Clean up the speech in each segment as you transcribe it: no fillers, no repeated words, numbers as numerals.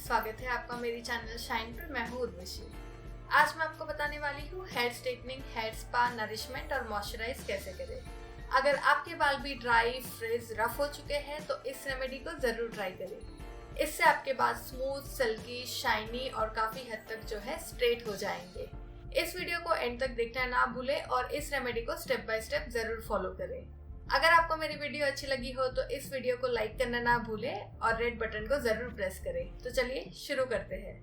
स्वागत है आपका मेरी चैनल शाइन पर। मैं हूँ उर्वशी। आज मैं आपको बताने वाली हूँ hair straightening, hair spa, nourishment और मॉइस्चराइज कैसे करें। अगर आपके बाल भी ड्राई, फ्रिज, रफ हो चुके हैं तो इस रेमेडी को जरूर ट्राई करें। इससे आपके बाल स्मूथ, सिल्की, शाइनी और काफी हद तक जो है स्ट्रेट हो जाएंगे। इस वीडियो को एंड तक देखना ना भूलें और इस रेमेडी को स्टेप बाय स्टेप जरूर फॉलो करें। अगर आपको मेरी वीडियो अच्छी लगी हो तो इस वीडियो को लाइक करना ना भूलें और रेड बटन को जरूर प्रेस करें। तो चलिए शुरू करते हैं।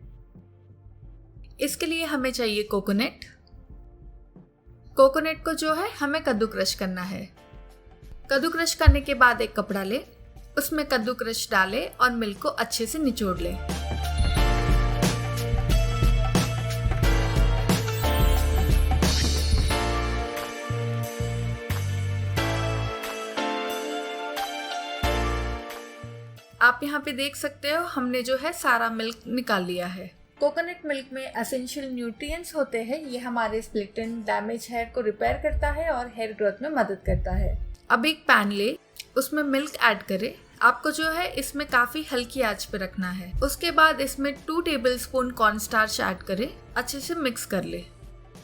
इसके लिए हमें चाहिए कोकोनट। कोकोनट को जो है हमें कद्दू क्रश करना है। कद्दू क्रश करने के बाद एक कपड़ा ले, उसमें कद्दू क्रश डालें और मिल्क को अच्छे से निचोड़ लें। आप यहाँ पे देख सकते हो हमने जो है सारा मिल्क निकाल लिया है। कोकोनट मिल्क में एसेंशियल न्यूट्रिएंट्स होते हैं। ये हमारे स्प्लिट एंड डैमेज हेयर को रिपेयर करता है और हेयर ग्रोथ में मदद करता है। अब एक पैन ले, उसमें मिल्क ऐड करें। आपको जो है इसमें काफी हल्की आंच पे रखना है। उसके बाद इसमें 2 टेबलस्पून कॉर्न स्टार्च ऐड करें, अच्छे से मिक्स कर ले।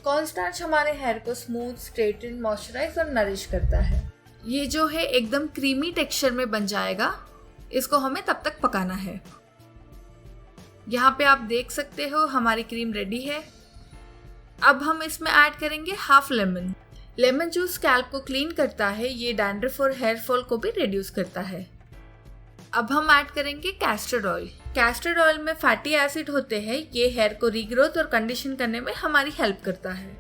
कॉर्न स्टार्च हमारे हेयर को स्मूथ, स्ट्रेटन, मॉइस्चराइज और नरिश करता है। ये जो है एकदम क्रीमी टेक्सचर में बन जाएगा। इसको हमें तब तक पकाना है। यहाँ पे आप देख सकते हो हमारी क्रीम रेडी है। अब हम इसमें ऐड करेंगे half lemon. Lemon juice scalp को क्लीन करता है। ये डैंड्रफ और हेयर फॉल को भी रिड्यूस करता है। अब हम ऐड करेंगे कैस्टर ऑयल। कैस्टर ऑयल में फैटी एसिड होते हैं। ये हेयर को रीग्रोथ और कंडीशन करने में हमारी हेल्प करता है।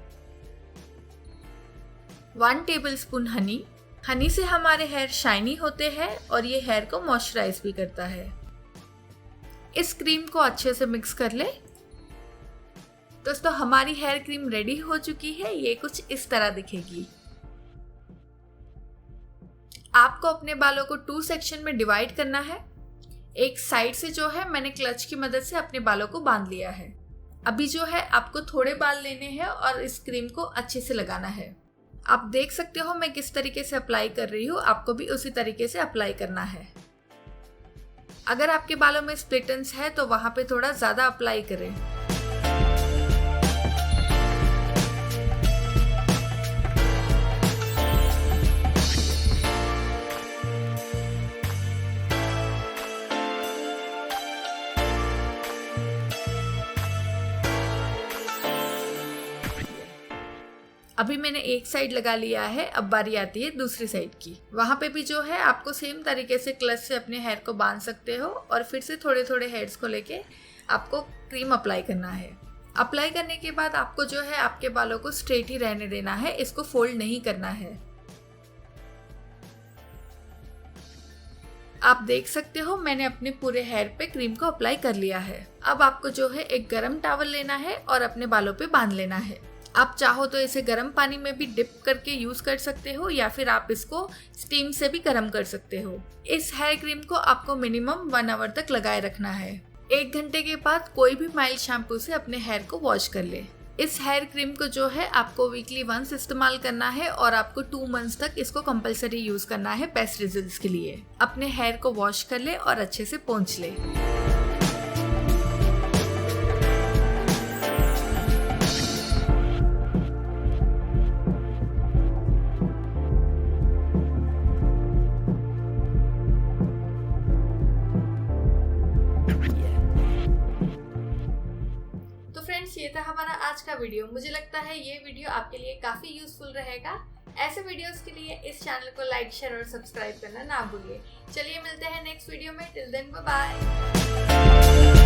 1 टेबलस्पून हनी। हनी से हमारे हेयर शाइनी होते हैं और ये हेयर को मॉइस्चराइज भी करता है। इस क्रीम को अच्छे से मिक्स कर ले। दोस्तों हमारी हेयर क्रीम रेडी हो चुकी है। ये कुछ इस तरह दिखेगी। आपको अपने बालों को 2 सेक्शन में डिवाइड करना है। एक साइड से जो है मैंने क्लच की मदद से अपने बालों को बांध लिया है। अभी जो है आपको थोड़े बाल लेने हैं और इस क्रीम को अच्छे से लगाना है। आप देख सकते हो मैं किस तरीके से अप्लाई कर रही हूँ। आपको भी उसी तरीके से अप्लाई करना है। अगर आपके बालों में स्प्लिटेंस है तो वहां पे थोड़ा ज्यादा अप्लाई करें। अभी मैंने एक साइड लगा लिया है। अब बारी आती है दूसरी साइड की। वहां पे भी जो है आपको सेम तरीके से क्लच से अपने हेयर को बांध सकते हो और फिर से थोड़े थोड़े हेयर्स को लेके आपको क्रीम अप्लाई करना है। अप्लाई करने के बाद आपको जो है आपके बालों को स्ट्रेट ही रहने देना है। इसको फोल्ड नहीं करना है। आप देख सकते हो मैंने अपने पूरे हेयर पे क्रीम को अप्लाई कर लिया है। अब आपको जो है एक गर्म टॉवल लेना है और अपने बालों पे बांध लेना है। आप चाहो तो इसे गर्म पानी में भी डिप करके यूज कर सकते हो या फिर आप इसको स्टीम से भी गर्म कर सकते हो। इस हेयर क्रीम को आपको मिनिमम 1 आवर तक लगाए रखना है। 1 घंटे के बाद कोई भी माइल्ड शैम्पू से अपने हेयर को वॉश कर ले। इस हेयर क्रीम को जो है आपको वीकली वंस इस्तेमाल करना है और आपको 2 मंथ्स तक इसको कंपलसरी यूज करना है बेस्ट रिजल्ट्स के लिए। अपने हेयर को वॉश कर ले और अच्छे से पोंछ ले। तो फ्रेंड्स ये था हमारा आज का वीडियो। मुझे लगता है ये वीडियो आपके लिए काफी यूजफुल रहेगा। ऐसे वीडियोस के लिए इस चैनल को लाइक, शेयर और सब्सक्राइब करना ना भूलिए। चलिए मिलते हैं नेक्स्ट वीडियो में। Till then bye bye.